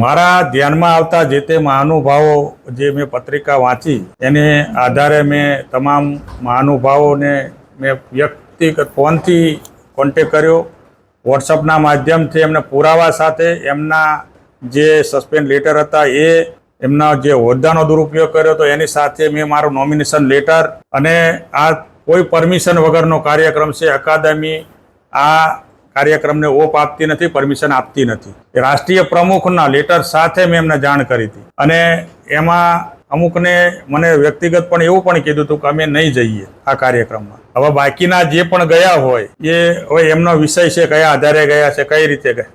મારા ધ્યાનમાં આવતા જે તે મહાનુભાવો જે મેં પત્રિકા વાંચી એને આધારે મેં તમામ મહાનુભાવોને મેં વ્યક્તિગત ફોનથી કોન્ટેક કર્યો, વોટ્સઅપના માધ્યમથી એમને પુરાવા સાથે એમના જે સસ્પેન્ડ લેટર હતા એ એમના જે હોદ્દાનો દુરુપયોગ કર્યો હતો એની સાથે મેં મારું નોમિનેશન લેટર અને આ કોઈ પરમિશન વગરનો કાર્યક્રમ છે, અકાદમી આ કાર્યક્રમને ઓપ આપતી નથી, પરમિશન આપતી નથી. રાષ્ટ્રીય પ્રમુખના લેટર સાથે મેં એમને જાણ કરી હતી અને એમાં અમુકને મને વ્યક્તિગત પણ એવું પણ કીધું હતું કે અમે નહીં જઈએ આ કાર્યક્રમમાં. હવે બાકીના જે પણ ગયા હોય એ હવે એમનો વિષય છે, કયા આધારે ગયા છે, કઈ રીતે ગયા.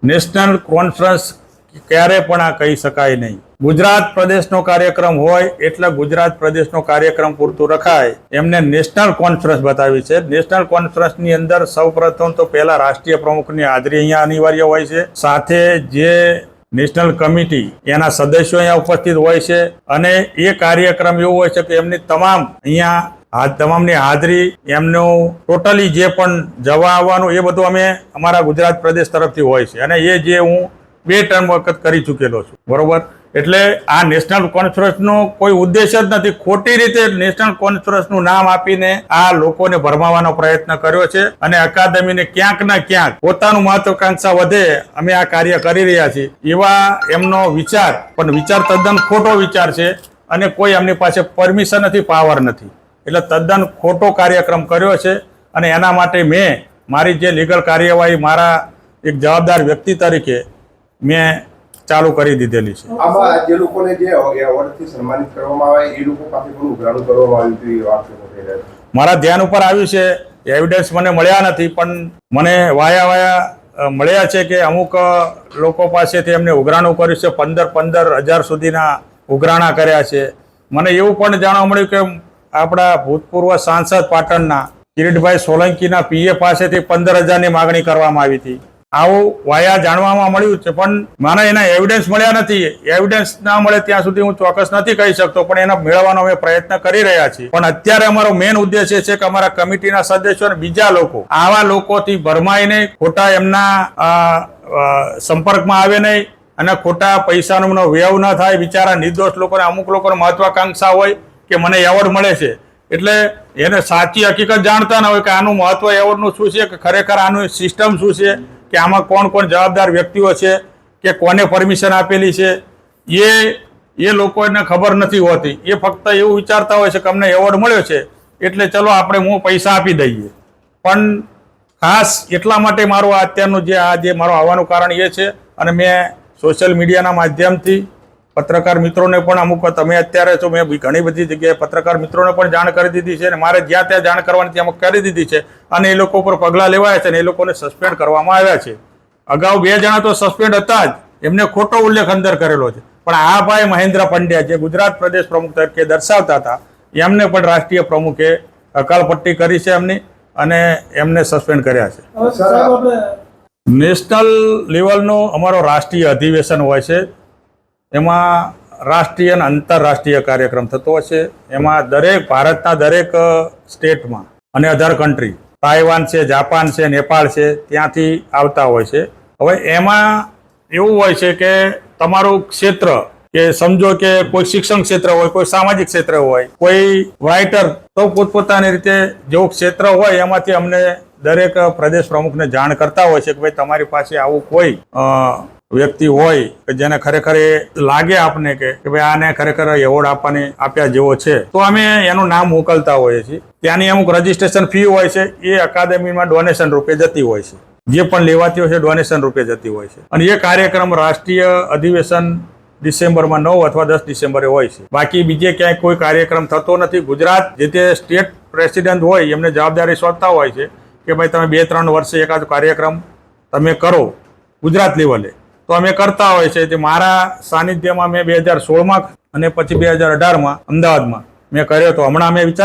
નેશનલ કોન્ફરન્સ ક્યારે પણ આ કહી શકાય નહીં. ગુજરાત પ્રદેશનો કાર્યક્રમ હોય એટલે ગુજરાત પ્રદેશનો કાર્યક્રમ પૂરતું રખાય. એમને નેશનલ કોન્ફરન્સ બતાવી છે. નેશનલ કોન્ફરન્સની અંદર સૌપ્રથમ તો પહેલા રાષ્ટ્રીય પ્રમુખની હાજરી અહીંયા અનિવાર્ય હોય છે, સાથે જે નેશનલ કમિટી એના સદસ્યો અહીંયા ઉપસ્થિત હોય છે અને એ કાર્યક્રમ એવું હોય છે કે એમની તમામની હાજરી, એમનું ટોટલી જે પણ જવા આવવાનું એ બધું અમે અમારા ગુજરાત પ્રદેશ તરફથી હોય છે અને એ જે હું 2 ટર્મ વખત કરી ચૂકેલો છું, બરોબર. એટલે આ નેશનલ કોન્ફરન્સનો કોઈ ઉદ્દેશ જ નથી. ખોટી રીતે નેશનલ કોન્ફરન્સનું નામ આપીને આ લોકોને ભરમાવાનો પ્રયત્ન કર્યો છે અને અકાદમીને ક્યાંક ના ક્યાંક પોતાનું મહત્વાકાંક્ષા વધે અમે આ કાર્ય કરી રહ્યા છીએ એવા એમનો વિચાર, પણ વિચાર તદ્દન ખોટો વિચાર છે અને કોઈ એમની પાસે પરમિશન નથી, પાવર નથી. એટલે તદ્દન ખોટો કાર્યક્રમ કર્યો છે અને એના માટે મેં મારી જે લીગલ કાર્યવાહી મારા એક જવાબદાર વ્યક્તિ તરીકે મેં ચાલુ કરી દીધેલી છે. આમાં જે લોકોને જે એવોર્ડથી સન્માનિત કરવામાં આવે એ લોકો પાસે પણ ઉઘરાણું કરવામાં આવ્યું હતું એ વાત મારા ધ્યાન ઉપર આવ્યું છે. એવિડન્સ મને મળ્યા નથી પણ મને વાયા મળ્યા છે કે અમુક લોકો પાસેથી એમને ઉઘરાણું કર્યું છે. 15 હજાર સુધીના ઉઘરાણા કર્યા છે. મને એવું પણ જાણવા મળ્યું કે આપણા ભૂતપૂર્વ સાંસદ પાટણના કિરીટભાઈ સોલંકીના પીએ પાસેથી 15,000ની માગણી કરવામાં આવી હતી. આવું વાયા જાણવામાં મળ્યું છે પણ મને એના એવિડન્સ મળ્યા નથી. એવિડન્સ ના મળે ત્યાં સુધી હું ચોક્કસ નથી કહી શકતો, પણ એના મેળવવાનો અમે પ્રયત્ન કરી રહ્યા છીએ. પણ અત્યારે અમારો મેઇન ઉદ્દેશ્ય છે કે અમારા કમિટીના સદસ્યો અને બીજા લોકો આવા લોકોથી ભરમાઈ નહીં, ખોટા એમના સંપર્કમાં આવે નહીં અને ખોટા પૈસાનો વ્યય ન થાય. બિચારા નિર્દોષ લોકોને, અમુક લોકોને મહત્વાકાંક્ષા હોય કે મને એવોર્ડ મળે છે એટલે એને સાચી હકીકત જાણતા ન હોય કે આનું મહત્વ એવોર્ડનું શું છે, કે ખરેખર આનું સિસ્ટમ શું છે, કે આમાં કોણ કોણ જવાબદાર વ્યક્તિઓ છે, કે કોને પરમિશન આપેલી છે, એ લોકોને ખબર નથી હોતી. એ ફક્ત એવું વિચારતા હોય છે કે અમને એવોર્ડ મળ્યો છે એટલે ચલો આપણે પૈસા આપી દઈએ. પણ ખાસ એટલા માટે મારું અત્યારનું જે મારું આવવાનું કારણ એ છે અને મેં સોશિયલ મીડિયાના માધ્યમથી પત્રકાર મિત્રોને પણ અમુક, તમે અત્યારે તો મેં ઘણી બધી જગ્યાએ પત્રકાર મિત્રોને પણ જાણ કરી દીધી છે અને મારે જ્યાં ત્યાં જાણ કરવાની ત્યાં કરી દીધી છે અને એ લોકો પર પગલાં લેવાયા છે અને એ લોકોને સસ્પેન્ડ કરવામાં આવ્યા છે. અગાઉ 2 જણા તો સસ્પેન્ડ હતા જ, એમને ખોટો ઉલ્લેખ અંદર કરેલો છે. પણ આ ભાઈ મહેન્દ્ર પંડ્યા જે ગુજરાત પ્રદેશ પ્રમુખ તરીકે દર્શાવતા હતા એમને પણ રાષ્ટ્રીય પ્રમુખે અકાલપટ્ટી કરી છે એમની અને એમને સસ્પેન્ડ કર્યા છે. નેશનલ લેવલનો અમારો રાષ્ટ્રીય અધિવેશન હોય છે. એમાં રાષ્ટ્રીય અને આંતરરાષ્ટ્રીય કાર્યક્રમ થતો હોય છે. એમાં ભારતના દરેક સ્ટેટમાં અને અધર કન્ટ્રી, તાઇવાન છે, જાપાન છે, નેપાળ છે, ત્યાંથી આવતા હોય છે. હવે એમાં એવું હોય છે કે તમારું ક્ષેત્ર, કે સમજો કે કોઈ શિક્ષણ ક્ષેત્ર હોય, કોઈ સામાજિક ક્ષેત્ર હોય, કોઈ રાઇટર, તો પોતપોતાની રીતે જેવું ક્ષેત્ર હોય એમાંથી અમને દરેક પ્રદેશ પ્રમુખને જાણ કરતા હોય છે કે ભાઈ તમારી પાસે આવું કોઈ વ્યક્તિ હોય કે જેને ખરેખર એ લાગે આપને કે ભાઈ આને ખરેખર એવોર્ડ આપ્યા જેવો છે, તો અમે એનું નામ મોકલતા હોઈએ છીએ. ત્યાંની અમુક રજીસ્ટ્રેશન ફી હોય છે, એ અકાદમીમાં ડોનેશન રૂપે જતી હોય છે. જે પણ લેવાતી હોય છે ડોનેશન રૂપે જતી હોય છે. અને એ કાર્યક્રમ રાષ્ટ્રીય અધિવેશન ડિસેમ્બરમાં 9 અથવા 10 ડિસેમ્બરે હોય છે. બાકી બીજે ક્યાંય કોઈ કાર્યક્રમ થતો નથી. ગુજરાત જે તે સ્ટેટ પ્રેસિડેન્ટ હોય એમને જવાબદારી સોંપતા હોય છે કે ભાઈ તમે 2-3 વર્ષે એકાદ કાર્યક્રમ તમે કરો ગુજરાત લેવલે, તો અમે કરતા હોય છે. તે મારા સાનિધ્યમાં મેં 2016માં અને પછી 2018માં અમદાવાદમાં મેં કર્યો હતો. હમણાં અમે વિચાર